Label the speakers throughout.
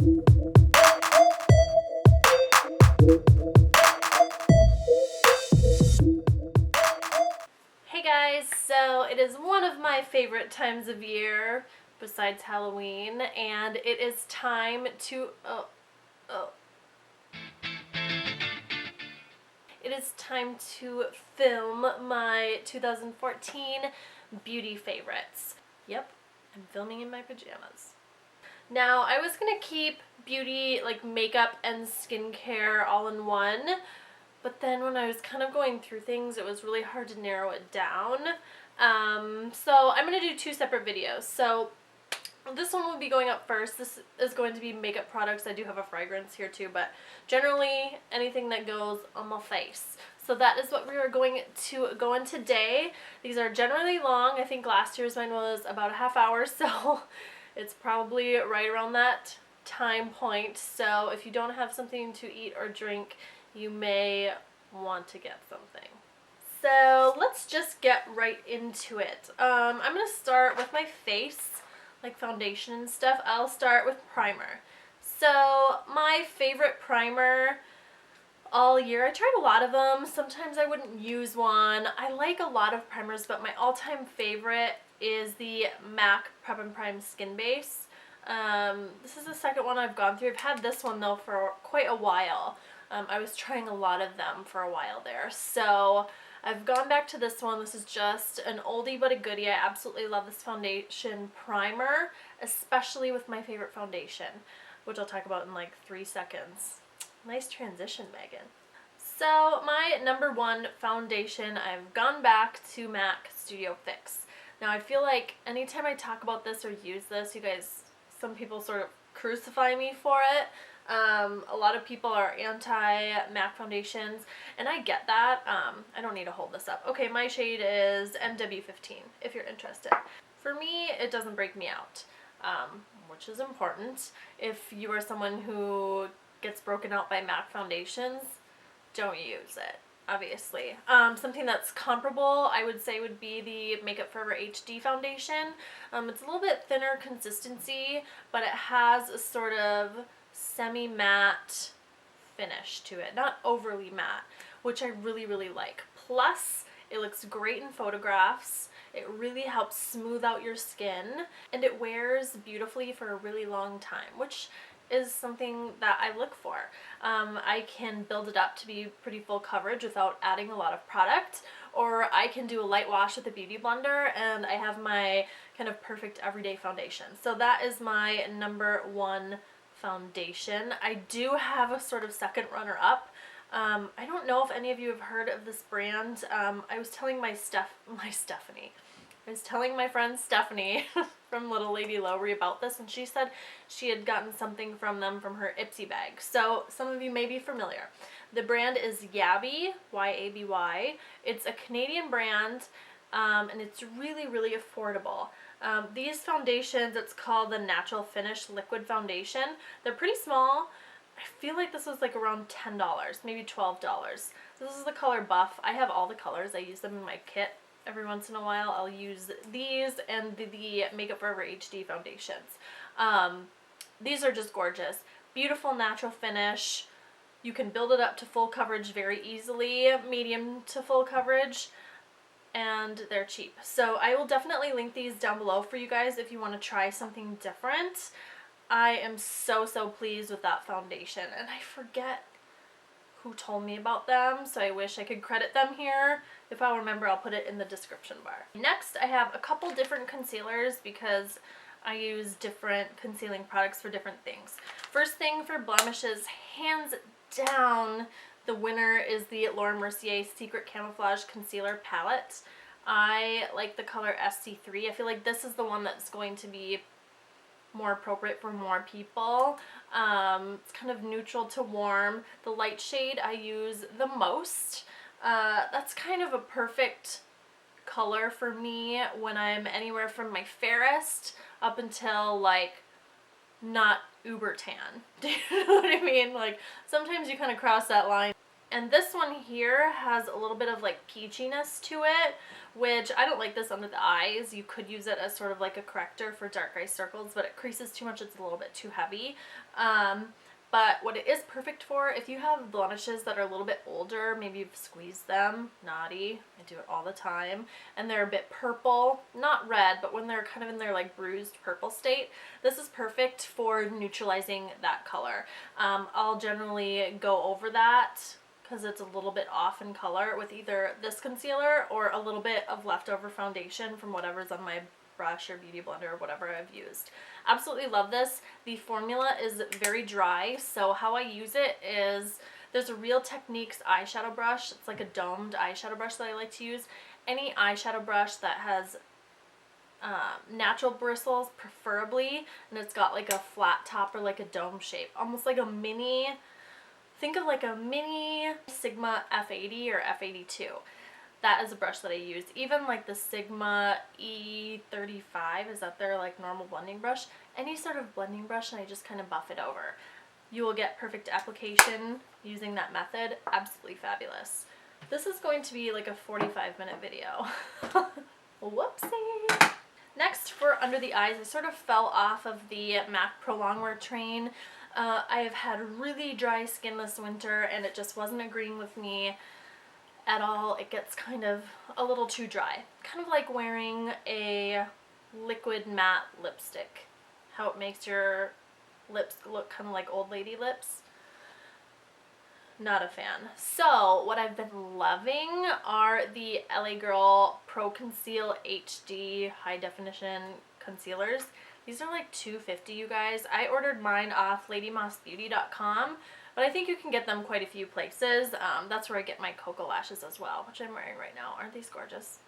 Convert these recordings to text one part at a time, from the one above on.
Speaker 1: Hey guys, so it is one of my favorite times of year besides Halloween, and it is time to it is time to film my 2014 beauty favorites. Yep, I'm filming in my pajamas. Now, I was gonna keep beauty, like makeup and skincare all in one, but then when I was kind of going through things, it was really hard to narrow it down. So I'm going to do two separate videos. So this one will be going up first. This is going to be makeup products. I do have a fragrance here too, but generally anything that goes on my face. So that is what we are going to go in today. These are generally long. I think last year's mine was about a half hour, so it's probably right around that time point. So if you don't have something to eat or drink, you may want to get something. So let's just get right into it. I'm going to start with my face, like foundation and stuff. I'll start with primer. So my favorite primer all year, I tried a lot of them. Sometimes I wouldn't use one. I like a lot of primers, but my all-time favorite is the MAC Prep and Prime Skin Base. This is the second one I've gone through. I've had this one though for quite a while. I was trying a lot of them for a while there, so I've gone back to this one. This is just an oldie but a goodie. I absolutely love this foundation primer, especially with my favorite foundation, which I'll talk about in like 3 seconds. Nice transition, Megan. So my number one foundation, I've gone back to MAC Studio Fix. Now I feel like anytime I talk about this or use this, you guys, some people sort of crucify me for it. A lot of people are anti-MAC foundations, and I get that. I don't need to hold this up. Okay, my shade is NW15, if you're interested. For me, it doesn't break me out, which is important. If you are someone who gets broken out by MAC foundations, don't use it, obviously. Something that's comparable, I would say, would be the Makeup Forever HD foundation. It's a little bit thinner consistency, but it has a sort of semi-matte finish to it, not overly matte, which I really, really like. Plus, it looks great in photographs. It really helps smooth out your skin, and it wears beautifully for a really long time, which is something that I look for. I can build it up to be pretty full coverage without adding a lot of product, or I can do a light wash with a beauty blender and I have my kind of perfect everyday foundation. So that is my number one foundation. I do have a sort of second runner-up. I don't know if any of you have heard of this brand. I was telling my friend Stephanie from Little Lady Lowry about this, and she said she had gotten something from them from her Ipsy bag. So some of you may be familiar. The brand is YLBB, Y-A-B-Y. It's a Canadian brand, and it's really, really affordable. These foundations, it's called the Natural Finish Liquid Foundation. They're pretty small. I feel like this was like around $10, maybe $12. This is the color Buff. I have all the colors. I use them in my kit. Every once in a while I'll use these and the Makeup Forever HD foundations. These are just gorgeous. Beautiful natural finish. You can build it up to full coverage very easily, medium to full coverage, and they're cheap. So I will definitely link these down below for you guys if you want to try something different. I am so, so pleased with that foundation, and I forget who told me about them, so I wish I could credit them here. If I'll remember, I'll put it in the description bar. Next, I have a couple different concealers because I use different concealing products for different things. First thing for blemishes, hands down, the winner is the Laura Mercier Secret Camouflage Concealer Palette. I like the color SC3. I feel like this is the one that's going to be more appropriate for more people. It's kind of neutral to warm. The light shade I use the most. That's kind of a perfect color for me when I'm anywhere from my fairest up until like not uber tan. Do you know what I mean? Like sometimes you kind of cross that line. And this one here has a little bit of like peachiness to it, which I don't like this under the eyes. You could use it as sort of like a corrector for dark eye circles, but it creases too much. It's a little bit too heavy. But what it is perfect for, if you have blemishes that are a little bit older, maybe you've squeezed them, naughty, I do it all the time, and they're a bit purple, not red, but when they're kind of in their like bruised purple state, this is perfect for neutralizing that color. I'll generally go over that because it's a little bit off in color with either this concealer or a little bit of leftover foundation from whatever's on my brush or beauty blender or whatever I've used. Absolutely love this. The formula is very dry, so how I use it is there's a Real Techniques eyeshadow brush. It's like a domed eyeshadow brush that I like to use. Any eyeshadow brush that has natural bristles preferably, and it's got like a flat top or like a dome shape, almost like a mini, think of like a mini Sigma F80 or F82. That is a brush that I use. Even like the Sigma E35, is that their like normal blending brush? Any sort of blending brush, and I just kind of buff it over. You will get perfect application using that method. Absolutely fabulous. This is going to be like a 45-minute video. Whoopsie. Next, for under the eyes, I sort of fell off of the MAC Pro Longwear train. I have had really dry skin this winter, and it just wasn't agreeing with me at all. It gets kind of a little too dry. Kind of like wearing a liquid matte lipstick. How it makes your lips look kind of like old lady lips. Not a fan. So what I've been loving are the LA Girl Pro Conceal HD High Definition Concealers. These are like $2.50, you guys. I ordered mine off ladymossbeauty.com. But I think you can get them quite a few places. That's where I get my Cocoa Lashes as well, which I'm wearing right now. Aren't these gorgeous?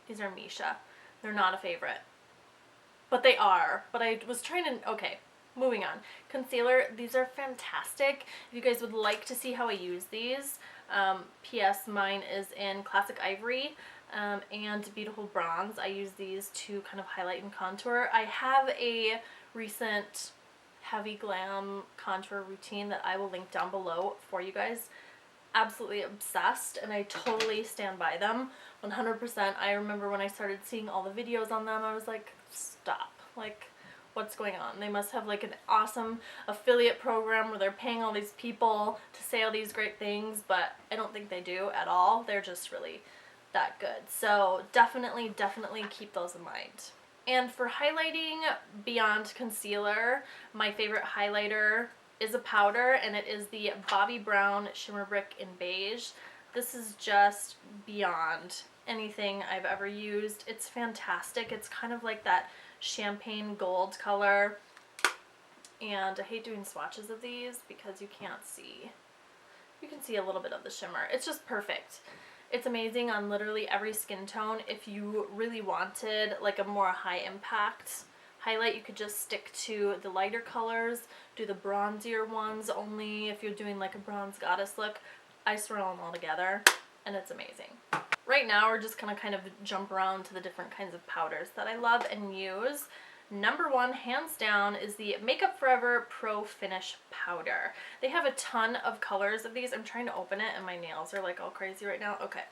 Speaker 1: These are Misha. They're not a favorite. But they are. But I was trying to... Okay, moving on. Concealer. These are fantastic. If you guys would like to see how I use these, P.S. mine is in Classic Ivory and Beautiful Bronze. I use these to kind of highlight and contour. I have a recent heavy glam contour routine that I will link down below for you guys. Absolutely obsessed, and I totally stand by them 100%. I remember when I started seeing all the videos on them, I was like, stop, like, what's going on? They must have like an awesome affiliate program where they're paying all these people to say all these great things, but I don't think they do at all. They're just really that good. So definitely keep those in mind. And for highlighting beyond concealer, my favorite highlighter is a powder, and it is the Bobbi Brown Shimmer Brick in Beige. This is just beyond anything I've ever used. It's fantastic. It's kind of like that champagne gold color. And I hate doing swatches of these because you can't see. You can see a little bit of the shimmer. It's just perfect. It's amazing on literally every skin tone. If you really wanted like a more high impact highlight, you could just stick to the lighter colors, do the bronzier ones only if you're doing like a bronze goddess look. I swirl them all together and it's amazing. Right now we're just gonna kind of jump around to the different kinds of powders that I love and use. Number one, hands down, is the Makeup Forever Pro Finish Powder. They have a ton of colors of these. I'm trying to open it and my nails are like all crazy right now. Okay.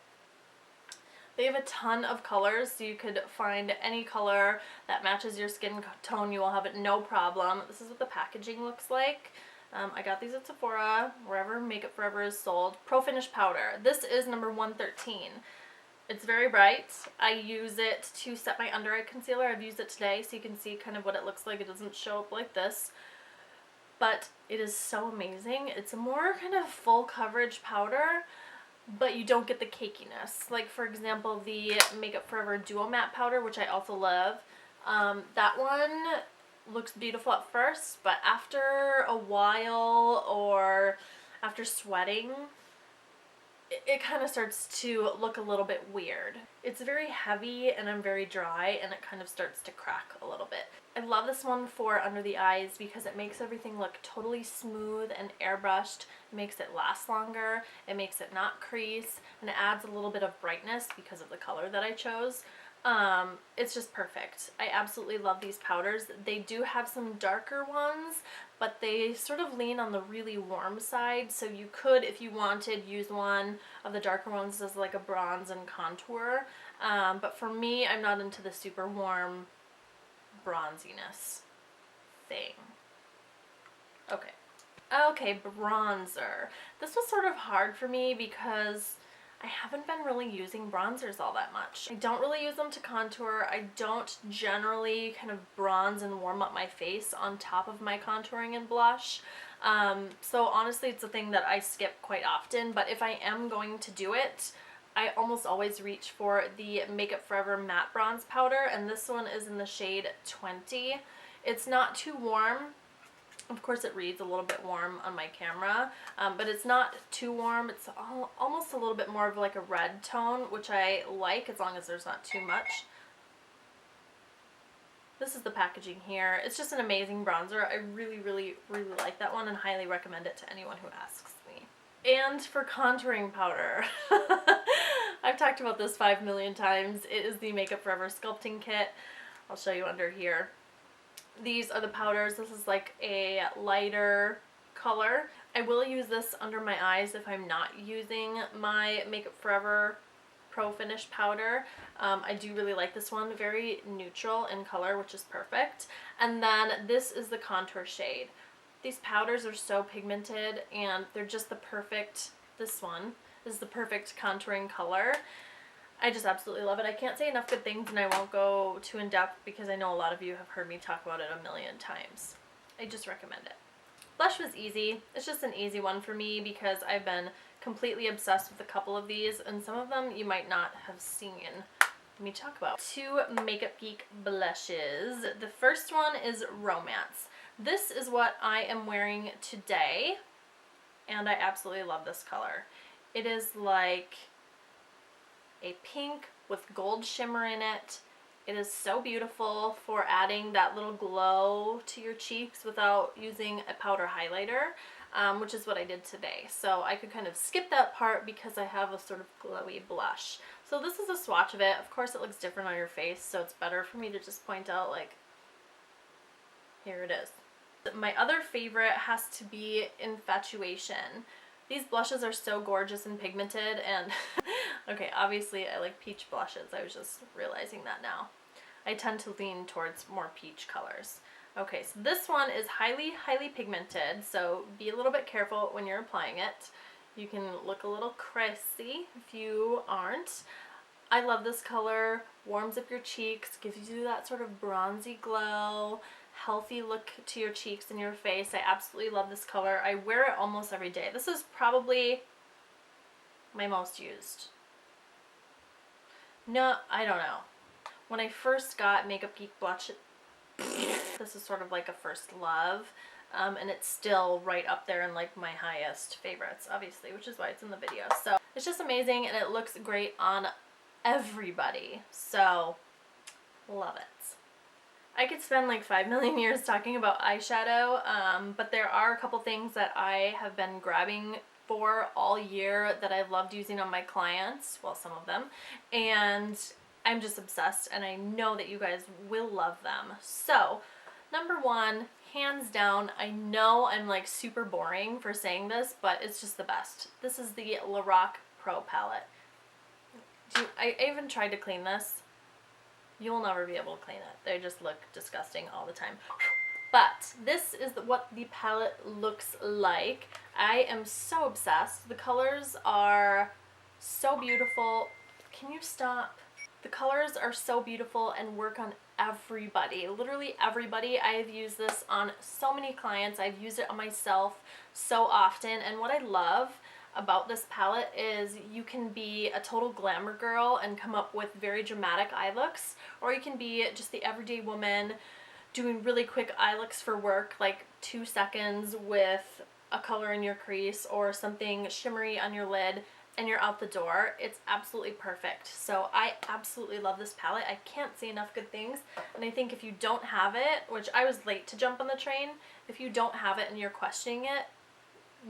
Speaker 1: They have a ton of colors, so you could find any color that matches your skin tone. You will have it no problem. This is what the packaging looks like. I got these at Sephora, wherever Makeup Forever is sold. Pro Finish Powder. This is number 113. It's very bright. I use it to set my under eye concealer. I've used it today so you can see kind of what it looks like. It doesn't show up like this, but it is so amazing. It's a more kind of full coverage powder, but you don't get the cakiness. Like for example, the Makeup Forever Duo Matte Powder, which I also love. That one looks beautiful at first, but after a while or after sweating, it kind of starts to look a little bit weird. It's very heavy and I'm very dry, and it kind of starts to crack a little bit. I love this one for under the eyes because it makes everything look totally smooth and airbrushed. It makes it last longer, it makes it not crease, and it adds a little bit of brightness because of the color that I chose. It's just perfect. I absolutely love these powders. They do have some darker ones, but they sort of lean on the really warm side, so you could, if you wanted, use one of the darker ones as like a bronze and contour. But for me, I'm not into the super warm bronziness thing. Okay. Okay, bronzer. This was sort of hard for me because I haven't been really using bronzers all that much. I don't really use them to contour. I don't generally kind of bronze and warm up my face on top of my contouring and blush. So honestly, it's a thing that I skip quite often, but if I am going to do it, I almost always reach for the Makeup Forever Matte Bronze Powder, and this one is in the shade 20. It's not too warm. Of course it reads a little bit warm on my camera, but it's not too warm. It's almost a little bit more of like a red tone, which I like as long as there's not too much. This is the packaging here. It's just an amazing bronzer. I really, really, really like that one and highly recommend it to anyone who asks me. And for contouring powder, I've talked about this 5 million times. It is the Makeup Forever Sculpting Kit. I'll show you under here. These are the powders. This is like a lighter color. I will use this under my eyes if I'm not using my Makeup Forever Pro Finish powder. I do really like this one. Very neutral in color, which is perfect. And then this is the contour shade. These powders are so pigmented and they're just the perfect, this one is the perfect contouring color. I just absolutely love it. I can't say enough good things and I won't go too in depth because I know a lot of you have heard me talk about it a million times. I just recommend it. Blush was easy. It's just an easy one for me because I've been completely obsessed with a couple of these and some of them you might not have seen. Let me talk about 2 Makeup Geek blushes. The first one is Romance. This is what I am wearing today and I absolutely love this color. It is like a pink with gold shimmer in it. It is so beautiful for adding that little glow to your cheeks without using a powder highlighter, which is what I did today. So I could kind of skip that part because I have a sort of glowy blush. So this is a swatch of it. Of course it looks different on your face, so it's better for me to just point out like, here it is. My other favorite has to be Infatuation. These blushes are so gorgeous and pigmented and okay, obviously I like peach blushes. I was just realizing that now. I tend to lean towards more peach colors. Okay, so this one is highly, highly pigmented, so be a little bit careful when you're applying it. You can look a little crazy if you aren't. I love this color. Warms up your cheeks, gives you that sort of bronzy glow, healthy look to your cheeks and your face. I absolutely love this color. I wear it almost every day. This is probably my most used. No, I don't know. When I first got Makeup Geek blush, this is sort of like a first love, and it's still right up there in like my highest favorites, obviously, which is why it's in the video. So it's just amazing and it looks great on everybody. So love it. I could spend like 5 million years talking about eyeshadow, but there are a couple things that I have been grabbing for all year that I've loved using on my clients, well, some of them, and I'm just obsessed and I know that you guys will love them. So, number 1, hands down, I know I'm like super boring for saying this, but it's just the best. This is the Lorac Pro palette. I even tried to clean this. You'll never be able to clean it. They just look disgusting all the time. But this is what the palette looks like. I am so obsessed. The colors are so beautiful. Can you stop? The colors are so beautiful and work on everybody. Literally everybody. I have used this on so many clients. I've used it on myself so often. And what I love about this palette is you can be a total glamour girl and come up with very dramatic eye looks, or you can be just the everyday woman doing really quick eye looks for work, like 2 seconds with a color in your crease or something shimmery on your lid, and you're out the door. It's absolutely perfect. So I absolutely love this palette. I can't say enough good things, and I think if you don't have it, which I was late to jump on the train, if you don't have it and you're questioning it,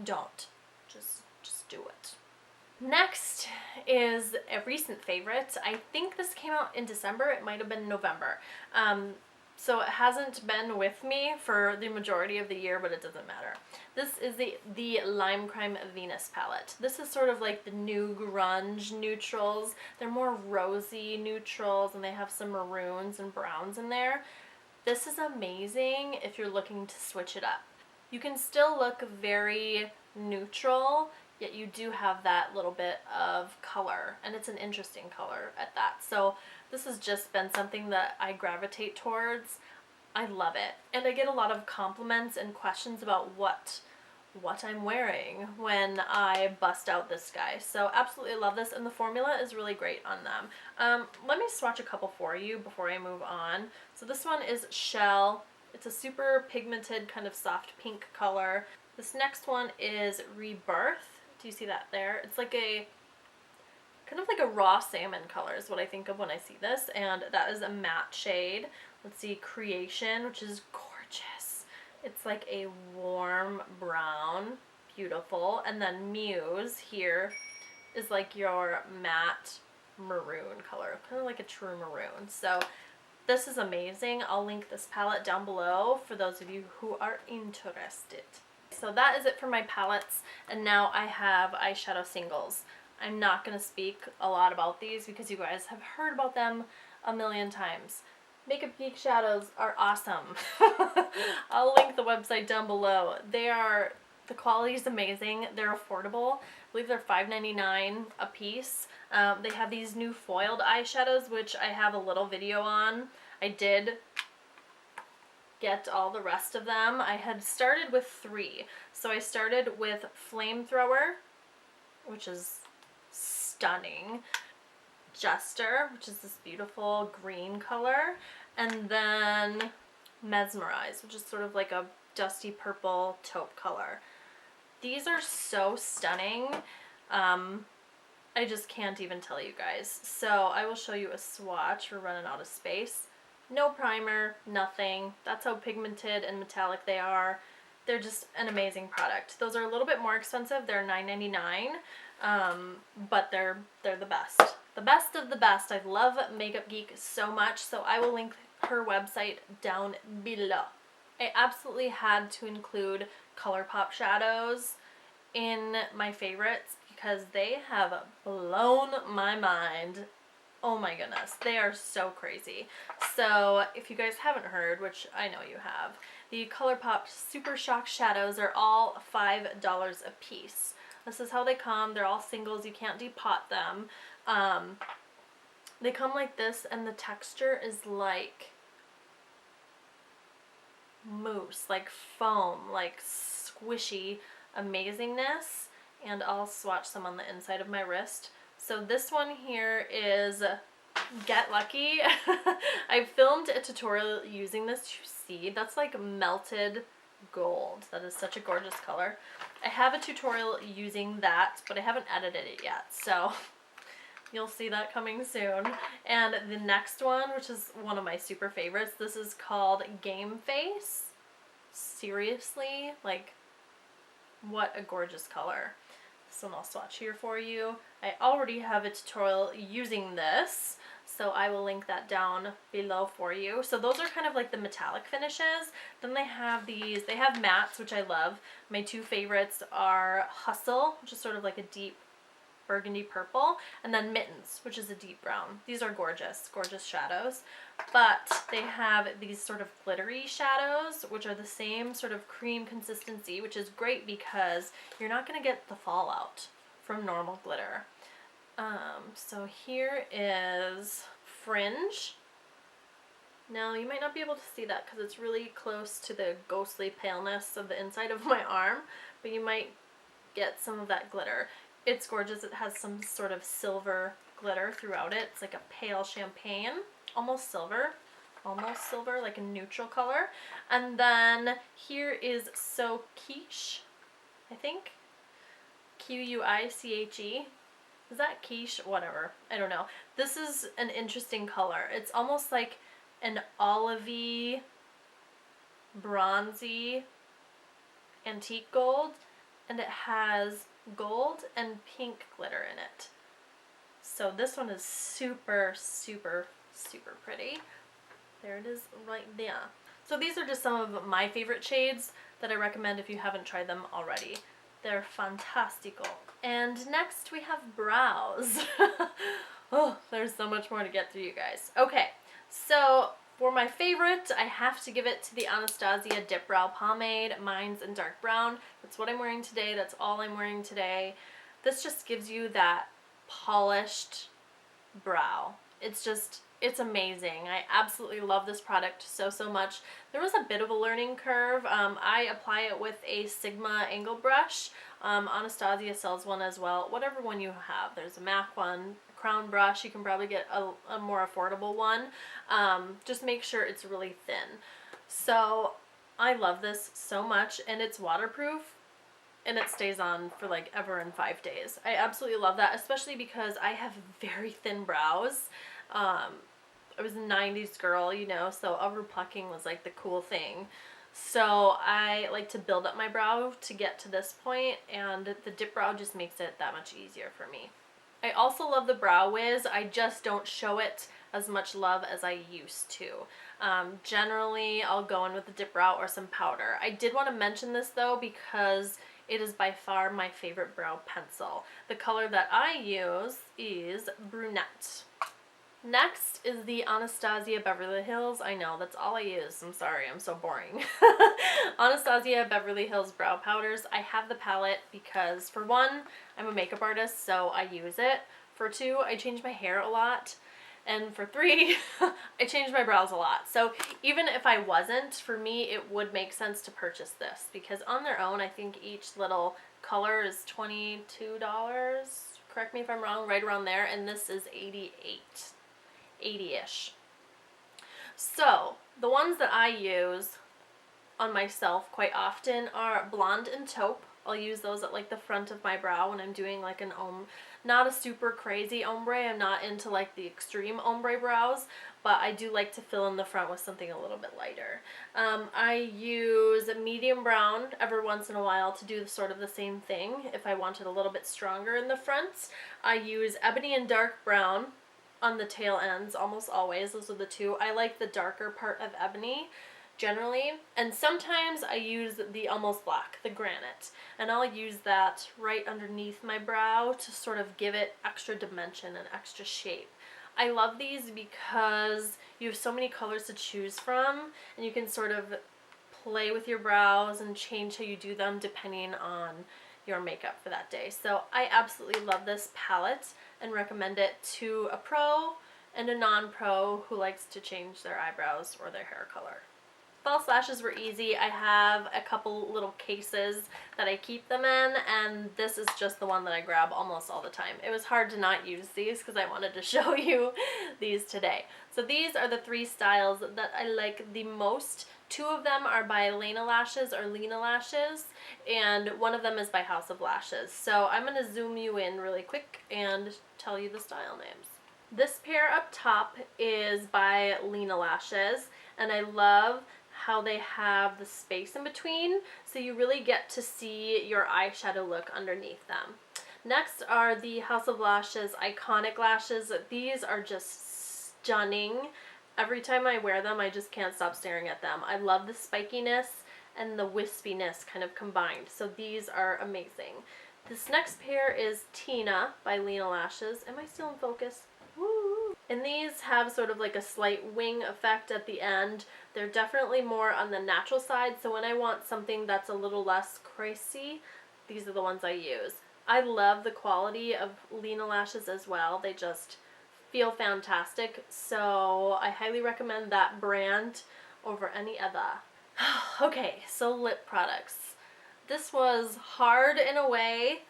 Speaker 1: don't. Just do it. Next is a recent favorite. I think this came out in December. It might have been November. So it hasn't been with me for the majority of the year, but it doesn't matter. This is the Lime Crime Venus palette. This is sort of like the new grunge neutrals. They're more rosy neutrals, and they have some maroons and browns in there. This is amazing if you're looking to switch it up. You can still look very neutral, yet you do have that little bit of color, and it's an interesting color at that. So this has just been something that I gravitate towards. I love it. And I get a lot of compliments and questions about what I'm wearing when I bust out this guy. So absolutely love this, and the formula is really great on them. Let me swatch a couple for you before I move on. So this one is Shell. It's a super pigmented kind of soft pink color. This next one is Rebirth. Do you see that there? It's like a kind of like a raw salmon color is what I think of when I see this, and that is a matte shade. Let's see, Creation, which is gorgeous. It's like a warm brown, beautiful. And then Muse here is like your matte maroon color, kind of like a true maroon. So this is amazing. I'll link this palette down below for those of you who are interested. So that is it for my palettes, and now I have eyeshadow singles. I'm not going to speak a lot about these because you guys have heard about them a million times. Makeup Geek shadows are awesome. I'll link the website down below. The quality is amazing. They're affordable. I believe they're $5.99 a piece. They have these new foiled eyeshadows, which I have a little video on. I did get all the rest of them. I had started with 3. So I started with Flamethrower, which is stunning. Jester, which is this beautiful green color. And then Mesmerize, which is sort of like a dusty purple taupe color. These are so stunning. I just can't even tell you guys. So I will show you a swatch. We're running out of space. No primer, nothing. That's how pigmented and metallic they are. They're just an amazing product. Those are a little bit more expensive. They're $9.99, but they're the best. The best of the best. I love Makeup Geek so much, so I will link her website down below. I absolutely had to include ColourPop shadows in my favorites because they have blown my mind. Oh my goodness, they are so crazy. So if you guys haven't heard, which I know you have, the ColourPop Super Shock shadows are all $5 a piece. This is how they come. They're all singles. You can't depot them. They come like this, and the texture is like mousse, like foam, like squishy amazingness. And I'll swatch some on the inside of my wrist. So this one here is Get Lucky. I filmed a tutorial using this to see. That's like melted gold. That is such a gorgeous color. I have a tutorial using that, but I haven't edited it yet. So you'll see that coming soon. And the next one, which is one of my super favorites, this is called Game Face. Seriously, like, what a gorgeous color. This one I'll swatch here for you. I already have a tutorial using this, so I will link that down below for you. So those are kind of like the metallic finishes. Then they have these, they have mattes, which I love. My 2 favorites are Hustle, which is sort of like a deep burgundy purple, and then Mittens, which is a deep brown. These are gorgeous, gorgeous shadows. But they have these sort of glittery shadows, which are the same sort of cream consistency, which is great because you're not going to get the fallout from normal glitter. So here is Fringe. Now you might not be able to see that because it's really close to the ghostly paleness of the inside of my arm, but you might get some of that glitter. It's gorgeous. It has some sort of silver glitter throughout it. It's like a pale champagne, almost silver, like a neutral color. And then here is So Quiche, I think. Quiche. Is that quiche? Whatever. I don't know. This is an interesting color. It's almost like an olivey, bronzy, antique gold. and it has gold and pink glitter in it. So this one is super, super, super pretty. There it is right there. So these are just some of my favorite shades that I recommend if you haven't tried them already. They're fantastical. And next we have brows. Oh, there's so much more to get through, you guys. Okay, so for my favorite, I have to give it to the Anastasia Dip Brow Pomade. Mine's in dark brown. That's what I'm wearing today. That's all I'm wearing today. This just gives you that polished brow. It's amazing. I absolutely love this product so, so much. There was a bit of a learning curve. I apply it with a Sigma angle brush. Anastasia sells one as well. Whatever one you have. There's a MAC one, a crown brush. You can probably get a more affordable one. Just make sure it's really thin. So I love this so much, and it's waterproof. And it stays on for like ever and 5 days. I absolutely love that, especially because I have very thin brows. I was a 90s girl, you know, so upper plucking was like the cool thing. So I like to build up my brow to get to this point, and the dip brow just makes it that much easier for me. I also love the Brow Wiz. I just don't show it as much love as I used to. Generally, I'll go in with the dip brow or some powder. I did want to mention this though because it is by far my favorite brow pencil. The color that I use is brunette. Next is the Anastasia Beverly Hills. I know, that's all I use. I'm sorry, I'm so boring. Anastasia Beverly Hills Brow Powders. I have the palette because, for one, I'm a makeup artist, so I use it. For two, I change my hair a lot. And for three, I change my brows a lot. So even if I wasn't, for me, it would make sense to purchase this because on their own, I think each little color is $22. Correct me if I'm wrong, right around there. And this is 80-ish. So the ones that I use on myself quite often are Blonde and Taupe. I'll use those at like the front of my brow when I'm doing like an not a super crazy ombre. I'm not into like the extreme ombre brows, but I do like to fill in the front with something a little bit lighter. I use medium brown every once in a while to do sort of the same thing if I want it a little bit stronger in the front. I use ebony and dark brown on the tail ends almost always. Those are the two. I like the darker part of ebony generally, and sometimes I use the almost black, the granite, and I'll use that right underneath my brow to sort of give it extra dimension and extra shape. I love these because you have so many colors to choose from, and you can sort of play with your brows and change how you do them depending on your makeup for that day. So I absolutely love this palette and recommend it to a pro and a non-pro who likes to change their eyebrows or their hair color. False lashes were easy. I have a couple little cases that I keep them in, and this is just the one that I grab almost all the time. It was hard to not use these because I wanted to show you these today. So these are the 3 styles that I like the most. 2 of them are by Lena Lashes or Lena Lashes, and one of them is by House of Lashes. So I'm going to zoom you in really quick and tell you the style names. This pair up top is by Lena Lashes, and I love how they have the space in between, so you really get to see your eyeshadow look underneath them. Next are the House of Lashes Iconic Lashes. These are just stunning. Every time I wear them, I just can't stop staring at them. I love the spikiness and the wispiness kind of combined, so these are amazing. This next pair is Tina by Lena Lashes. Am I still in focus? Woo! And these have sort of like a slight wing effect at the end. They're definitely more on the natural side, so when I want something that's a little less crazy, these are the ones I use. I love the quality of Lena Lashes as well. They just feel fantastic, so I highly recommend that brand over any other. Okay, so lip products. This was hard in a way,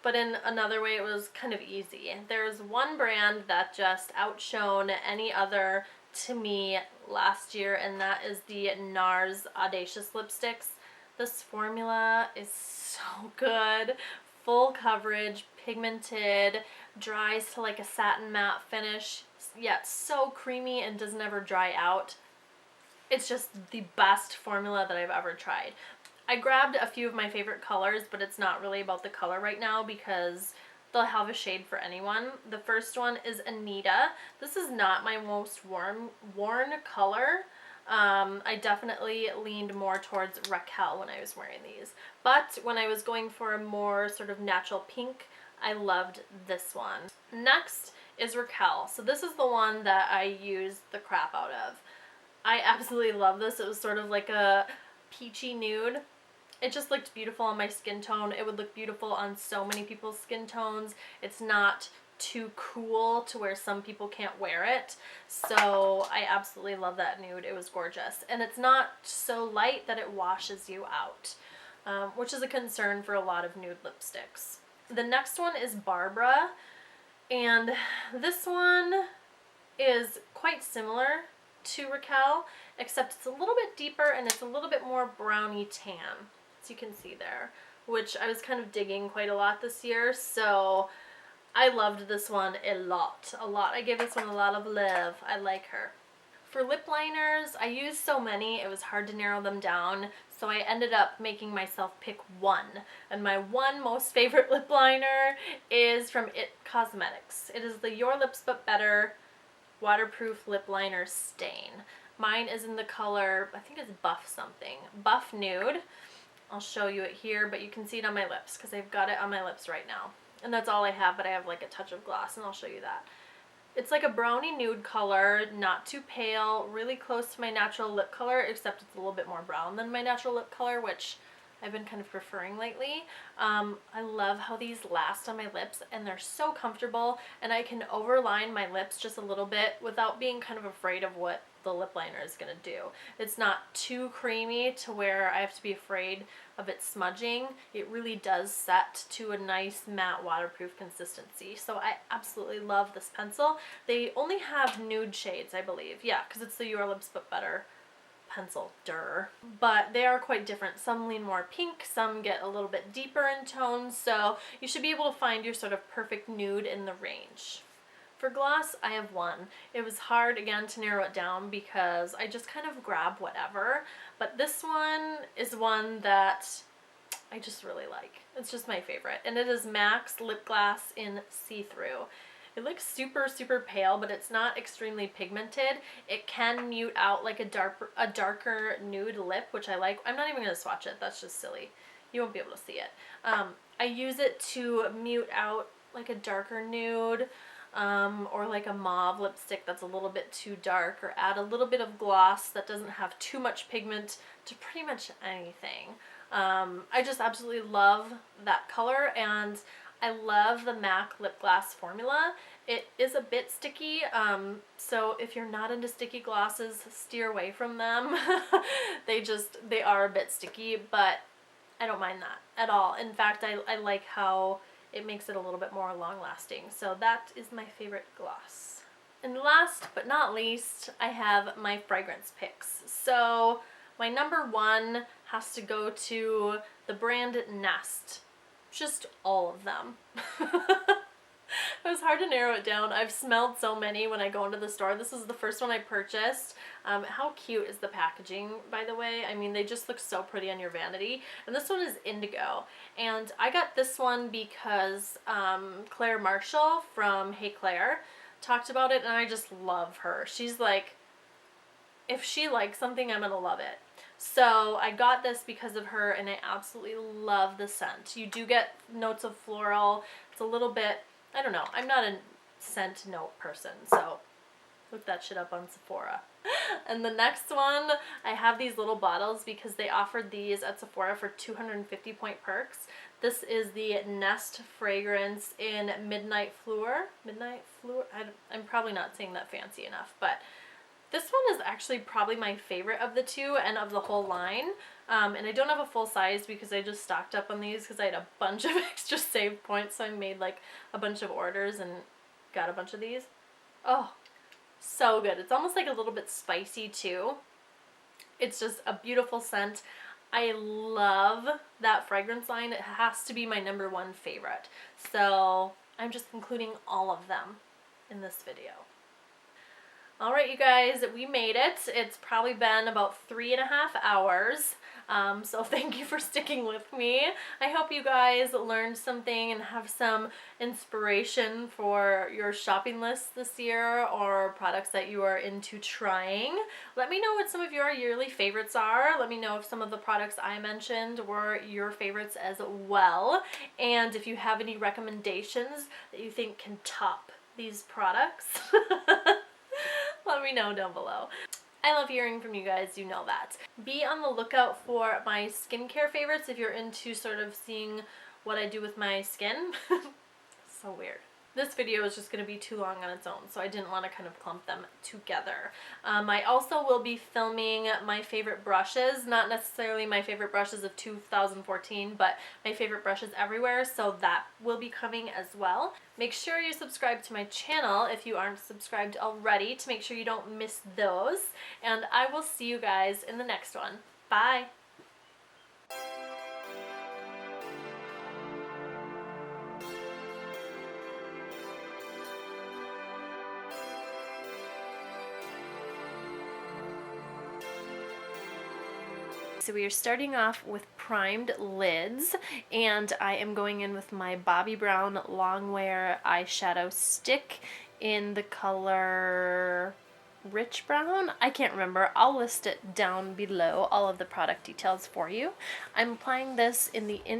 Speaker 1: but in another way it was kind of easy. There's one brand that just outshone any other to me last year, and that is the NARS Audacious lipsticks. This formula is so good. Full coverage, pigmented, dries to like a satin matte finish, yet so creamy and doesn't ever dry out. It's just the best formula that I've ever tried. I grabbed a few of my favorite colors, but it's not really about the color right now because they'll have a shade for anyone. The first one is Anita. This is not my most worn color. I definitely leaned more towards Raquel when I was wearing these. But when I was going for a more sort of natural pink, I loved this one. Next is Raquel. So this is the one that I used the crap out of. I absolutely love this. It was sort of like a peachy nude. It just looked beautiful on my skin tone. It would look beautiful on so many people's skin tones. It's not too cool to where some people can't wear it. So I absolutely love that nude. It was gorgeous. And it's not so light that it washes you out, which is a concern for a lot of nude lipsticks. The next one is Barbara. And this one is quite similar to Raquel, except it's a little bit deeper and it's a little bit more browny tan, as you can see there, which I was kind of digging quite a lot this year, so I loved this one a lot. I gave this one a lot of love. I like her. For lip liners, I used so many, it was hard to narrow them down, so I ended up making myself pick one. And my one most favorite lip liner is from It Cosmetics. It is the Your Lips But Better Waterproof Lip Liner Stain. Mine is in the color, I think it's Buff something. Buff Nude. I'll show you it here, but you can see it on my lips because I've got it on my lips right now. And that's all I have, but I have like a touch of gloss, and I'll show you that. It's like a brownie nude color, not too pale, really close to my natural lip color, except it's a little bit more brown than my natural lip color, which I've been kind of preferring lately. I love how these last on my lips, and they're so comfortable, and I can overline my lips just a little bit without being kind of afraid of what the lip liner is going to do. It's not too creamy to where I have to be afraid of it smudging. It really does set to a nice matte waterproof consistency. So I absolutely love this pencil. They only have nude shades, I believe. Yeah, because it's the Your Lips But Better pencil, but they are quite different. Some lean more pink, some get a little bit deeper in tone, so you should be able to find your sort of perfect nude in the range. For gloss, I have one. It was hard again to narrow it down because I just kind of grab whatever, but this one is one that I just really like. It's just my favorite, and it is MAC's Lipglass in See-Thru. It looks super, super pale, but it's not extremely pigmented. It can mute out like a darker nude lip, which I like. I'm not even going to swatch it. That's just silly. You won't be able to see it. I use it to mute out like a darker nude or like a mauve lipstick that's a little bit too dark, or add a little bit of gloss that doesn't have too much pigment to pretty much anything. I just absolutely love that color, and I love the MAC lip gloss formula. It is a bit sticky, so if you're not into sticky glosses, steer away from them. They are a bit sticky, but I don't mind that at all. In fact, I like how it makes it a little bit more long lasting. So that is my favorite gloss. And last but not least, I have my fragrance picks. So my number one has to go to the brand Nest. Just all of them. It was hard to narrow it down. I've smelled so many when I go into the store. This is the first one I purchased. How cute is the packaging, by the way? I mean, they just look so pretty on your vanity. And this one is Indigo. And I got this one because Claire Marshall from Hey Claire talked about it, and I just love her. She's like, if she likes something, I'm gonna love it. So I got this because of her, and I absolutely love the scent. You do get notes of floral. It's a little bit, I don't know, I'm not a scent note person, so look that shit up on Sephora. And the next one, I have these little bottles because they offered these at Sephora for 250 point perks. This is the Nest fragrance in Midnight Fleur. I'm probably not saying that fancy enough, but this one is actually probably my favorite of the two and of the whole line. And I don't have a full size because I just stocked up on these because I had a bunch of extra save points, so I made like a bunch of orders and got a bunch of these. Oh, so good. It's almost like a little bit spicy too. It's just a beautiful scent. I love that fragrance line. It has to be my number one favorite. So I'm just including all of them in this video. Alright, you guys, we made it. It's probably been about 3.5 hours. So thank you for sticking with me. I hope you guys learned something and have some inspiration for your shopping list this year or products that you are into trying. Let me know what some of your yearly favorites are. Let me know if some of the products I mentioned were your favorites as well. And if you have any recommendations that you think can top these products, let me know down below. I love hearing from you guys, you know that. Be on the lookout for my skincare favorites if you're into sort of seeing what I do with my skin. So weird. This video is just going to be too long on its own, so I didn't want to kind of clump them together. I also will be filming my favorite brushes, not necessarily my favorite brushes of 2014, but my favorite brushes everywhere, so that will be coming as well. Make sure you subscribe to my channel if you aren't subscribed already to make sure you don't miss those, and I will see you guys in the next one. Bye! So we are starting off with primed lids, and I am going in with my Bobbi Brown Longwear eyeshadow stick in the color Rich Brown? I can't remember. I'll list it down below, all of the product details for you. I'm applying this in the inner